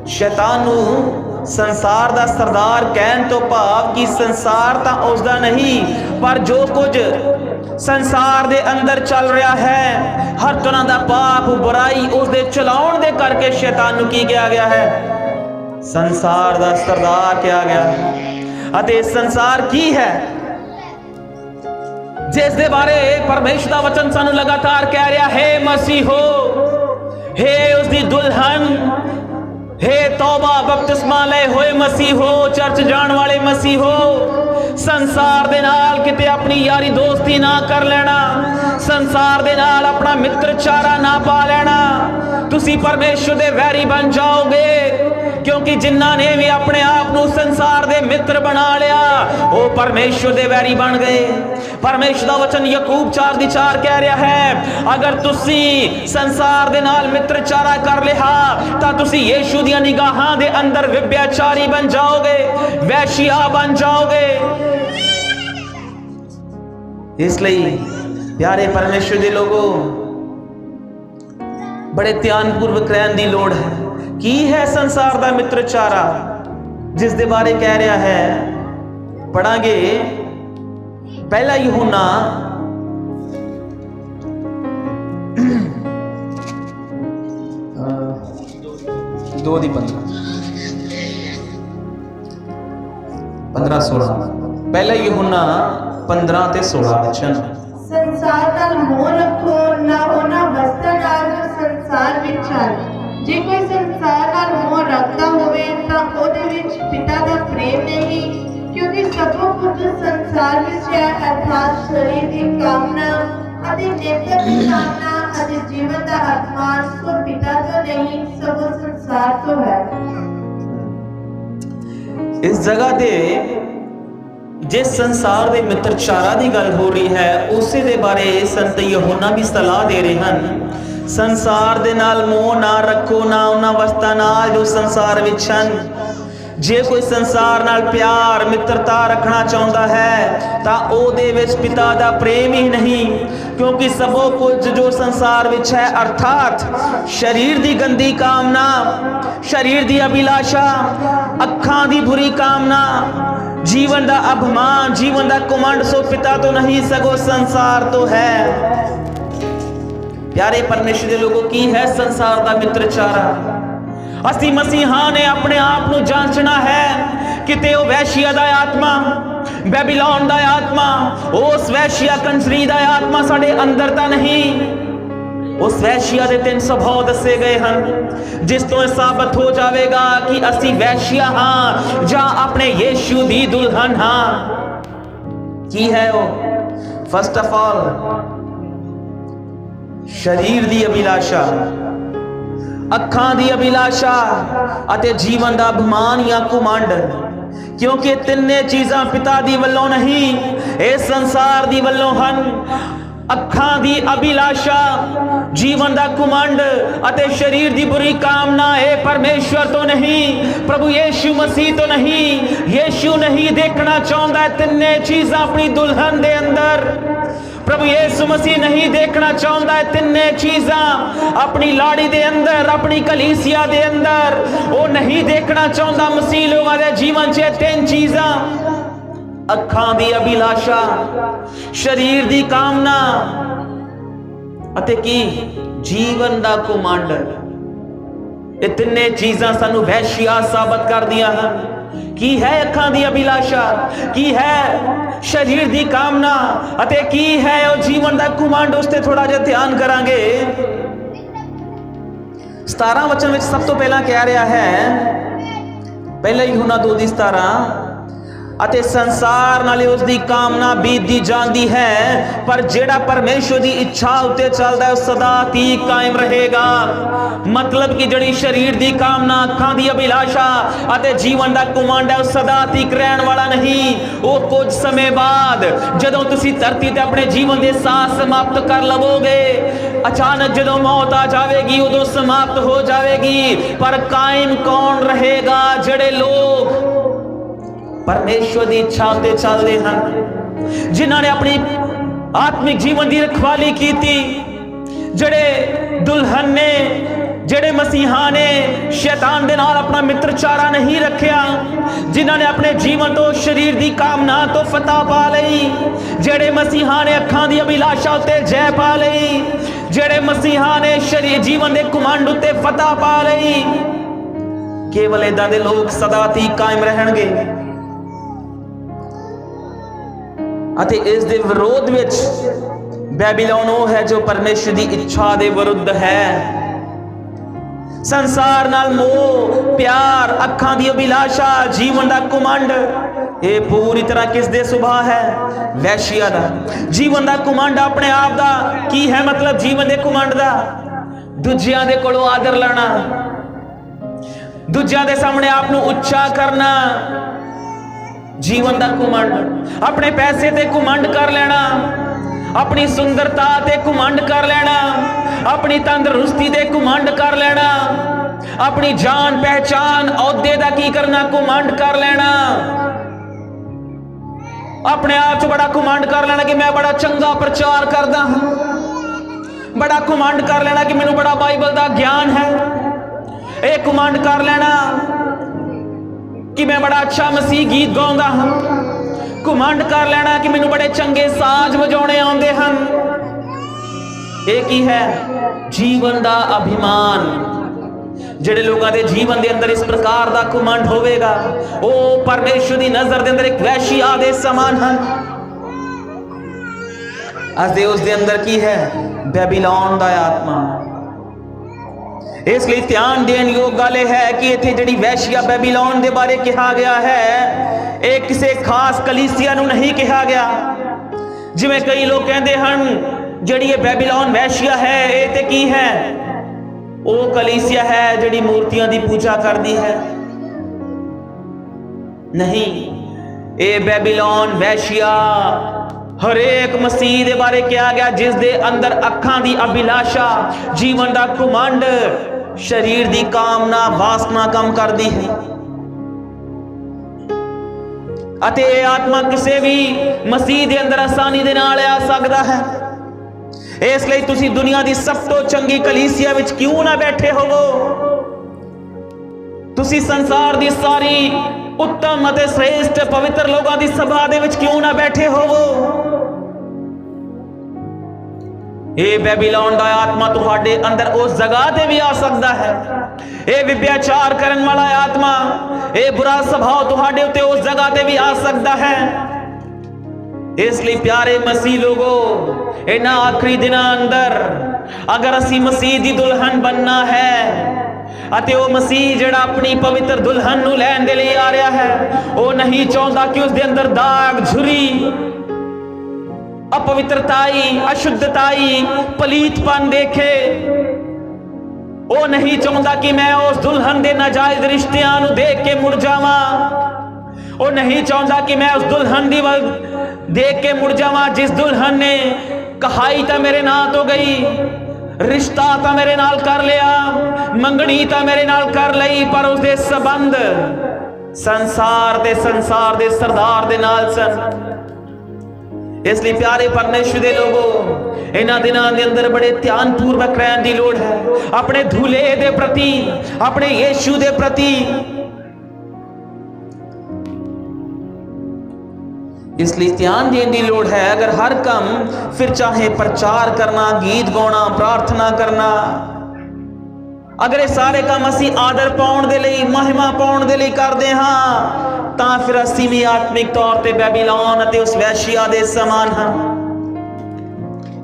शैतान नूं संसार दा सरदार कहण तो भाव कि संसार तां उसदा नहीं, पर जो कुछ संसार दे अंदर चल रहा है, हर तरह दा पाप बुराई उसदे चलाउण दे करके शैतान नूं की किया गया है? संसार दा सरदार किया गया है। अते संसार की है जिस दे बारे परमेश्वर दा वचन सानू लगातार कह रहा है, मसीहो, हे उसदी दुल्हन, हे तौबा बपतिस्मा ले होए मसीहो, चर्च जाण वाले मसीहो, संसार दे नाल किते अपनी यारी दोस्ती ना कर लेना, संसार दे नाल अपना मित्रचारा ना पा लेना। तुसी परमेश्वर दे वैरी बन जाओगे, क्योंकि जिन्हां ने भी अपने आप को संसार दे मित्र बना लिया वो परमेश्वर दे वैरी बन गए। परमेश्वर दा वचन याकूब 4:4 कह रहा है, अगर तुसी संसार दे नाल मित्रचारा कर लिया तां तुसी यीशु दी निगाहां दे अंदर विभ्याचारी बन जाओगे, वैश्या बन जाओगे। इसलिए प्यारे परमेश्वर दे लोगों, बड़े ध्यानपूर्वक रहने की लोड़ है। की है संसार दा मित्रचारा जिस दे बारे कह रहा है? पढ़ांगे पहला यूहन्ना 2:15-16। पहला यूहन्ना 15 ते 16 वचन। संसार नाल मोह रखो ना होना वस्तां नाल जो संसार विच है। जे कोई संसार नाल मोह रखता होवे तां ओदे विच पिता दा प्रेम नहीं, क्योंकि सब कुछ संसार विच है, अर्थात शरीर दी कामना अति नेत्र की कामना अति जीवन दा अभिमान सो पिता तो नहीं, सब संसार तो है। इस जगह ते जिस संसार दे मित्रचारा दी गल हो रही है उसे दे बारे संत यूहन्ना भी सलाह दे रहे हैं। ਸੰਸਾਰ ਦੇ ਨਾਲ ਮੋਹ ਨਾ ਰੱਖੋ, ਨਾ ਉਹਨਾਂ ਵਸਤਾਂ ਨਾਲ ਜੋ ਸੰਸਾਰ ਵਿੱਚ ਹਨ। ਜੇ ਕੋਈ ਸੰਸਾਰ ਨਾਲ ਪਿਆਰ ਮਿੱਤਰਤਾ ਰੱਖਣਾ ਚਾਹੁੰਦਾ ਹੈ ਤਾਂ ਉਹਦੇ ਵਿੱਚ ਪਿਤਾ ਦਾ ਪ੍ਰੇਮ ਹੀ ਨਹੀਂ, ਕਿਉਂਕਿ ਸਭੋ ਕੁਝ ਜੋ ਸੰਸਾਰ ਵਿੱਚ ਹੈ ਅਰਥਾਤ ਸਰੀਰ ਦੀ ਗੰਦੀ ਕਾਮਨਾ, ਸਰੀਰ ਦੀ ਅਭਿਲਾਸ਼ਾ, ਅੱਖਾਂ ਦੀ ਬੁਰੀ ਕਾਮਨਾ, जीवन का अभिमान, जीवन का घमंड सो पिता तो नहीं सगो संसार तो है। प्यारे परमेश्वर के लोगों की है संसार का मित्रचारा। असी मसीहा ने अपने आप को जांचना है किते वो वैश्या दा आत्मा, बैबीलोन दा आत्मा, उस वैश्या कंजरी दा आत्मा साडे अंदर ता नहीं। उस वैश्या के 3 सुभाव दसे गए हैं जिस तो साबित हो जाएगा कि असी वैश्या हाँ या अपने यीशु दी दुल्हन हाँ। की है वो? फर्स्ट ऑफ ऑल शरीर दी अभिलाषा, अखां दी अभिलाषा अते जीवन दा अभिमान या घमंड, क्योंकि तिन्ने चीज़ां पिता दी वल्लों नहीं, इस संसार दी वल्लों हन। अखां दी अभिलाषा, जीवन दा घमंड अते शरीर दी बुरी कामना ए परमेश्वर तो नहीं, प्रभु यीशु मसीह तो नहीं। यीशु नहीं देखना चाहता है तिन्ने चीज़ां अपनी दुल्हन दे अंदर। प्रभु यीशु मसीह नहीं देखना चाहता है तिन्ने चीज़ां अपनी लाड़ी दे अंदर, अपनी कलीसिया दे अंदर। वो नहीं देखना चाहता मसीह लोगों के जीवन च 3 चीज़ां, अखां दी अभिलाषा, शरीर दी कामना अते की जीवन दा घमंड। ये 3 चीज़ां सानू वैश्या साबित कर दिया हैं। की है अखां दी अभिलाषा, की है शरीर दी कामना अते की है वो जीवन दा घमंड। उस ते थोड़ा जिहा ध्यान करांगे। 17 वचन में सब तो पहला कह रहा है, पहला यूहन्ना 2:17, अते संसार नाले उसकी कामना बीतती जाती है, पर जेड़ा परमेश्वर की इच्छा उत्ते चलता है सदा तीक कायम रहेगा। मतलब कि जड़ी शरीर की कामना, अखां की अभिलाषा अते जीवन का घमंड है, सदा तीक रहने वाला नहीं। वो कुछ समय बाद जदों तुसी धरती ते अपने जीवन के साथ समाप्त कर लवोगे, अचानक जदों मौत आ जाएगी उदों समाप्त हो जाएगी। पर कायम कौन रहेगा? जड़े लोग परमेश्वर की इच्छा ते चलते हैं, जिन्हों ने अपनी आत्मिक जीवन की रखवाली की थी, जड़े दुल्हन ने, जड़े मसीहा ने शैतान दे नाल अपना मित्रचारा नहीं रखिया, जिन्होंने अपने जीवन तो शरीर की कामना तो फतह पा लई, जड़े मसीहा ने अखां की अभिलाषा उत्ते जय पा लई, जड़े मसीहा ने शरीर जीवन के घमंड उत्ते फतह पा लई। केवल इदां दे लोग सदा तीक कायम रहणगे। अते इस दे विरोध विच बैबीलोन वो है जो परमेश्वर की इच्छा के विरुद्ध है। संसार नाल मोह, प्यार, अखां दी अभिलाषा, जीवन का घमंड, ये पूरी तरह किस दे सुभाव है? वैश्या दा। जीवन का घमंड अपने आप दा की है? मतलब जीवन के घमंड दा दूजियां दे कोलों आदर लेना, दूजियां दे सामने आप नूं उच्चा करना, जीवन का घमंड। अपने पैसे ते घमंड कर लेना, अपनी सुंदरता ते घमंड कर लेना, अपनी तंदुरुस्ती ते घमंड कर लेना, अपनी जान पहचान औहदे दा की करना, घमंड कर लेना। अपने आप च बड़ा घमंड कर लेना कि मैं बड़ा चंगा प्रचार करदा हां, बड़ा घमंड कर लेना कि मैनू बड़ा बाइबल का ज्ञान है। एक घमंड कर लेना कि मैं बड़ा अच्छा मसीह गीत गाउंदा हां, घमंड कर लेना कि मैनू बड़े चंगे साज वजाउणे आउंदे हन। ये की है? जीवन का अभिमान। जिहड़े लोगों के जीवन के अंदर इस प्रकार का घमंड होवेगा, वो परमेश्वर की नजर के अंदर एक वैश्या दे समान हैं। अज दे उस दे अंदर की है? बैबीलोन दा आत्मा। इसलिए ध्यान देने योग गल है कि इत्थे जिहड़ी वैश्या बैबीलोन के बारे कहा गया है, ये किसी खास कलीसिया नूं नहीं कहा गया। जिवें कई लोग कहते हैं जिहड़ी ये बैबीलोन वैश्या है, ये ते की है? वो कलीसिया है जिहड़ी मूर्तियां की पूजा करती है। नहीं, ये बैबीलोन वैश्या हरेक मसीह दे बारे कहा गया जिस दे अंदर अखां दी अभिलाषा, जीवन दा घुमंड, शरीर दी कामना, वासना काम करदी है। अते यह आत्मा किसी भी मसीह दे अंदर आसानी दे नाल आ सकदा है। इसलिए तुसी दुनिया दी सब तो चंगी कलीसिया विच क्यों ना बैठे होवो, तुसी संसार दी सारी उत्तम अते श्रेष्ठ पवित्र लोगों की सभा दे विच क्यों ना बैठे होवो। ये बैबीलोन दा आत्मा तुहाडे अंदर उस जगह ते भी आ सकता है। ये विभ्याचार करन वाला आत्मा, ये बुरा स्वभाव तुहाडे उत्ते उस जगह ते भी आ सकता है। इसलिए प्यारे मसीह लोगो, इन्हां आखिरी दिनां अंदर अगर असी मसीह दी दुल्हन बनना है अते वो मसीह जिहड़ा अपनी पवित्र दुल्हन नूं लैण दे लई आ रहा है, वो नहीं चाहता कि उसके अंदर दाग, झुरी, अपवित्रताई, अशुद्धताई, पलीतपन देखे। वो नहीं चाहता कि मैं उस दुल्हन दे नाजायज रिश्तियां नूं देख के मुड़ जावां। वो नहीं चाहता कि मैं उस दुल्हन दी वल देख के मुड़ जावां जिस दुल्हन ने कहाई तां मेरे नां तो गई, रिश्ता तां मेरे नाल कर लिया, मंगनी तां मेरे नाल कर लई, पर उसदे संबंध संसार दे सरदार दे नाल सन। इसलिए प्यारे परमेश्वर दे लोगों, इन्हां दिनां दे अंदर बड़े ध्यान पूर्वक रहने की लोड़ है, अपने धूले दे प्रति, अपने यीशु दे प्रति। इसलिए ध्यान देने की लोड़ है। अगर हर काम फिर चाहे प्रचार करना, गीत गाना, प्रार्थना करना, अगर ये सारे काम असी आदर पाउण दे लई, महिमा पाउण दे लई करदे हां, तां फिर असी भी आत्मिक तौर ते बैबीलोन अते उस वैश्या दे समान हां।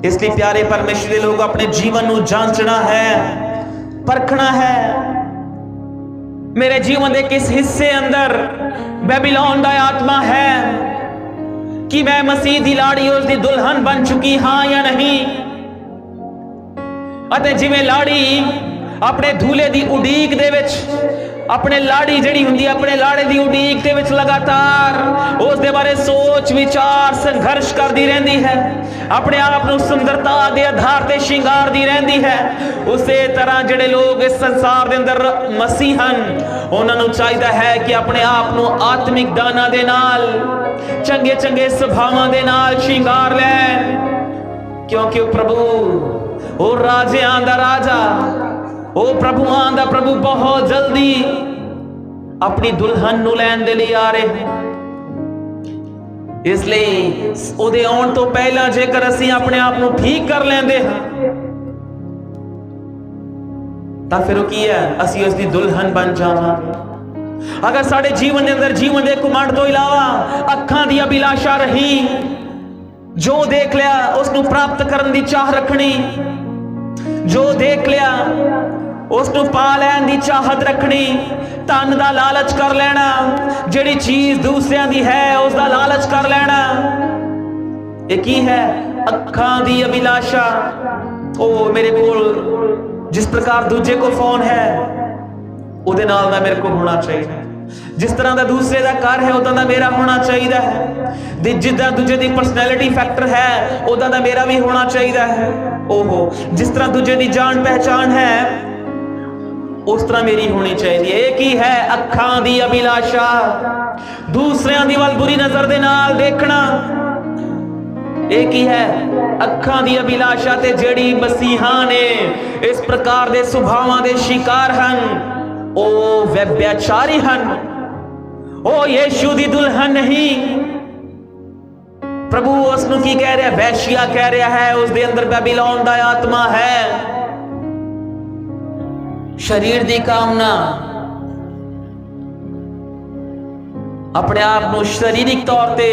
इसलिए प्यारे परमेश्वर दे लोग अपने जीवन नूं जांचना है, परखना है। मेरे जीवन दे किस हिस्से अंदर बैबीलोन दा आत्मा है कि मैं मसीह दी लाड़ी उसदी दुल्हन बन चुकी हां या नहीं। अते जिवें लाड़ी अपने धूले दी उडीक दे विच, अपने लाड़ी जिहड़ी हुंदी अपने लाड़े दी उडीक दे विच लगातार उस दे बारे सोच विचार संघर्ष करदी रहंदी है, अपने आप नूं सुंदरता दे आधार ते शिंगारदी रहंदी है। उसे तरह जिहड़े लोग इस संसार दे अंदर मसीह हन, उन्हां नूं चाहीदा है कि अपने आप नूं आत्मिक दाना दे नाल, चंगे चंगे सुभावां दे नाल शिंगार लैण, क्योंकि वो प्रभु, वो राजियां दा राजा, ओ प्रभुआं दा प्रभु बहुत जल्दी अपनी दुल्हन नूं लैण दे लई आ रहे हैं। इसलिए उहदे आउण तो पहला जेकर असीं अपने आप नूं ठीक कर लैंदे हां तां फिर की है, असीं उसदी दुल्हन बन जावांगे। अगर साडे जीवन दे अंदर जीवन दे घुमंड तो इलावा अखां दी अभिलाषा रही, जो देख लिया उसनूं प्राप्त करन दी चाह रखनी, जो देख लिया उसनूं पा लैण दी चाहत रखनी, धन दा लालच कर लेना, जिहड़ी चीज दूसरियां दी है उसदा लालच कर लेना, ये की है? अखां दी अभिलाषा। ओ मेरे कोल जिस प्रकार दूजे को फोन है उहदे नाल दा मेरे को होना चाहिए, जिस तरह का दूसरे का घर है उदा दा मेरा होना चाहिए है, जिदा दूजे की परसनैलिटी फैक्टर है उदा दा मेरा भी होना चाहिए है। ओहो, जिस तरह दूजे की जान पहचान है उस तरह मेरी होनी चाहिए। एक ही है अखां दी अभिलाषा, दूसरियां दी वल बुरी नजर दे नाल देखना। एक ही है अखां दी अभिलाषा, ते जेड़ी मसीहां ने इस प्रकार दे सुभावां दे शिकार हन, ओ व्यभिचारी हन, ओ यीशु दी दुल्हन नहीं। प्रभु उसनूं की कह रहा है? वैश्या कह रहा है, उस दे अंदर बैबीलोन दा आत्मा है। शरीर दी कामना, अपने आप को शारीरिक तौर ते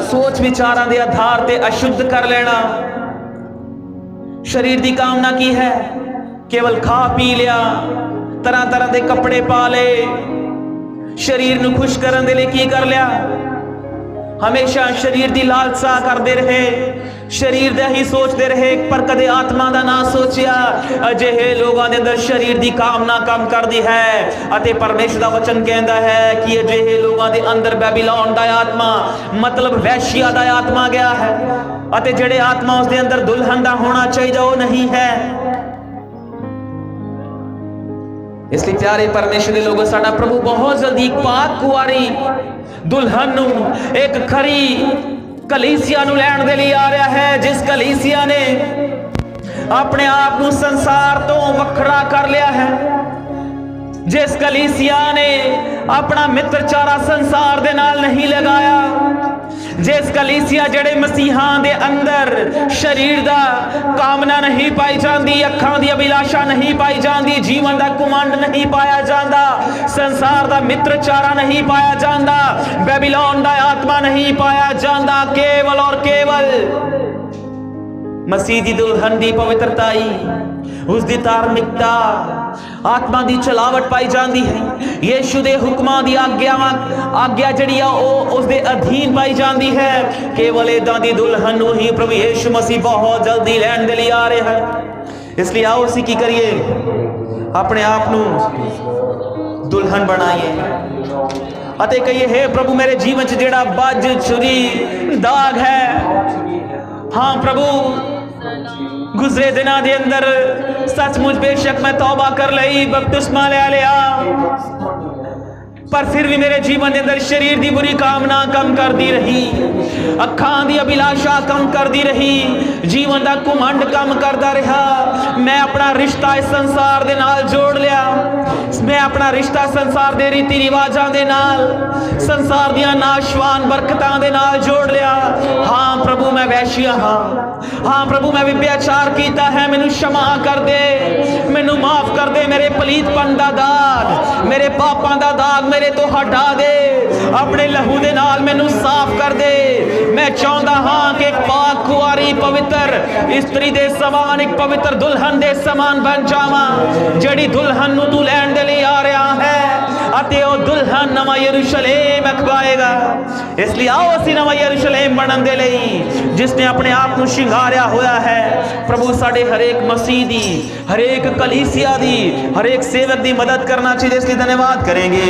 सोच विचारां दे आधार ते अशुद्ध कर लेना। शरीर दी कामना की है? केवल खा पी लिया, तरह तरह के कपड़े पा ले, शरीर नूं खुश करने के लिए की कर लिया, हमेशा शरीर की लालसा करते रहे, शरीर ਦਾ ਹੀ ਸੋਚਦੇ ਰਹੇ ਪਰ ਕਦੇ ਆਤਮਾ ਦਾ ਨਾ ਸੋਚਿਆ। ਅਜਿਹੇ ਲੋਕਾਂ ਦੇ ਅੰਦਰ ਸਰੀਰ ਦੀ ਕਾਮਨਾ ਕੰਮ ਕਰਦੀ ਹੈ ਅਤੇ ਪਰਮੇਸ਼ਰ ਦਾ ਵਚਨ ਕਹਿੰਦਾ ਹੈ ਕਿ ਅਜਿਹੇ ਲੋਕਾਂ ਦੇ ਅੰਦਰ ਬੈਬੀਲੋਨ ਦਾ ਆਤਮਾ ਮਤਲਬ ਵੈਸ਼ੀਆ ਦਾ ਆਤਮਾ ਗਿਆ ਹੈ ਅਤੇ ਜਿਹੜੇ ਆਤਮਾ ਉਸ ਦੇ ਅੰਦਰ ਦੁਲਹਨ ਦਾ ਹੋਣਾ ਚਾਹੀਦਾ ਉਹ ਨਹੀਂ ਹੈ। ਇਸ ਲਈ ਪਿਆਰੇ ਪਰਮੇਸ਼ਰ ਦੇ ਲੋਗੋ ਸਾਡਾ ਪ੍ਰਭੂ ਬਹੁਤ ਜਲਦੀ ਇੱਕ ਪਾਕ ਕੁਆਰੀ ਦੁਲਹਨ ਨੂੰ ਇੱਕ ਖਰੀ ਕਲੀਸਿਆ ਨੂੰ ਲੈਣ ਦੇ ਲਈ ਆ ਰਿਹਾ ਹੈ, ਜਿਸ ਕਲੀਸਿਆ ਨੇ ਆਪਣੇ ਆਪ ਨੂੰ ਸੰਸਾਰ ਤੋਂ ਵੱਖਰਾ ਕਰ ਲਿਆ ਹੈ, ਜਿਸ ਕਲੀਸਿਆ ਨੇ ਆਪਣਾ ਮਿੱਤਰਚਾਰਾ ਸੰਸਾਰ ਦੇ ਨਾਲ ਨਹੀਂ ਲਗਾਇਆ, ਜਿਸ ਕਲੀਸਿਆ ਜਿਹੜੇ ਮਸੀਹਾਂ ਦੇ ਅੰਦਰ ਸਰੀਰ ਦਾ ਕਾਮਨਾ ਨਹੀਂ ਪਾਈ ਜਾਂਦੀ, ਅੱਖਾਂ ਦੀ ਅਭਿਲਾਸ਼ਾ ਨਹੀਂ ਪਾਈ ਜਾਂਦੀ, ਜੀਵਨ ਦਾ ਘਮੰਡ ਨਹੀਂ ਪਾਇਆ ਜਾਂਦਾ, ਸੰਸਾਰ ਦਾ ਮਿੱਤਰਚਾਰਾ ਨਹੀਂ ਪਾਇਆ ਜਾਂਦਾ, ਬੈਬੀਲੋਨ ਦਾ ਆਤਮਾ ਨਹੀਂ ਪਾਇਆ ਜਾਂਦਾ, ਕੇਵਲ ਔਰ ਕੇਵਲ ਮਸੀਹ ਦੀ ਦੁਲਹਨ ਦੀ ਪਵਿੱਤਰਤਾਈ, ਉਸ ਦੀ ਧਾਰਮਿਕਤਾ, ਆਤਮਾ ਦੀ ਚਲਾਵਟ ਪਾਈ ਜਾਂਦੀ ਹੈ। ਯੀਸ਼ੂ ਦੇ ਹੁਕਮਾਂ ਦੀ ਆਗਿਆ ਜਿਹੜੀ ਆ ਉਹ ਉਸ ਦੇ ਅਧੀਨ ਪਾਈ ਜਾਂਦੀ ਹੈ। ਕੇਵਲ ਇਦਾਂ ਦੀ ਦੁਲਹਨ ਨੂੰ ਹੀ ਪ੍ਰਭੂ ਯੀਸ਼ੂ ਮਸੀਹ ਬਹੁਤ ਜਲਦੀ ਲੈਣ ਦੇ ਲਈ ਆ ਰਿਹਾ ਹੈ। ਇਸ ਲਈ ਆਓ ਅਸੀਂ ਕੀ ਕਰੀਏ, ਆਪਣੇ ਆਪ ਨੂੰ ਦੁਲਹਨ ਬਣਾਈਏ ਅਤੇ ਕਹੀਏ, ਹੇ ਪ੍ਰਭੂ ਮੇਰੇ ਜੀਵਨ 'ਚ ਜਿਹੜਾ ਬੱਜ ਛੁਰੀ ਦਾਗ ਹੈ, हाँ प्रभु गुजरे दिना दे अंदर सचमुच बेशक मैं तौबा कर लई, बपतिस्मा ले लिया, पर फिर भी मेरे जीवन के अंदर शरीर की बुरी कामना कम करती रही, अखां की अभिलाषा कम करती रही, जीवन का घमंड कम करता रहा। मैं अपना रिश्ता इस संसार के नाल जोड़ लिया, मैं अपना रिश्ता संसार के रीति रिवाजों के नाल, संसार दियां नाशवान बरकतां दे नाल जोड़ लिया। हाँ प्रभु मैं वैश्या हाँ, हाँ प्रभु मैं व्यभिचार कीता है, मैनू क्षमा कर दे, मैनू माफ कर दे, मेरे पलीतपन दा दाग, मेरे पापां दा दाग मेरे तो हटा दे, अपने लहू दे नाल मैनू साफ कर दे। मैं चाहता हाँ कि एक पाक कुआरी पवित्र इस्त्री दे समान, एक पवित्र दुल्हन दे समान बन जावां, जिहड़ी दुल्हन नू तू लैण दे लई आ रहा है अते ओ दुल्हन नवा यरूशलेम अखवाएगा। इसलिए आओ असीं नवा यरूशलेम बनन दे लई, जिसने अपने आप नू शिंगारिया होया है। प्रभु साडे हरेक मसीह दी, हरेक कलीसिया दी, हरेक सेवक दी मदद करना चाहिए। इसलिए धन्यवाद करेंगे।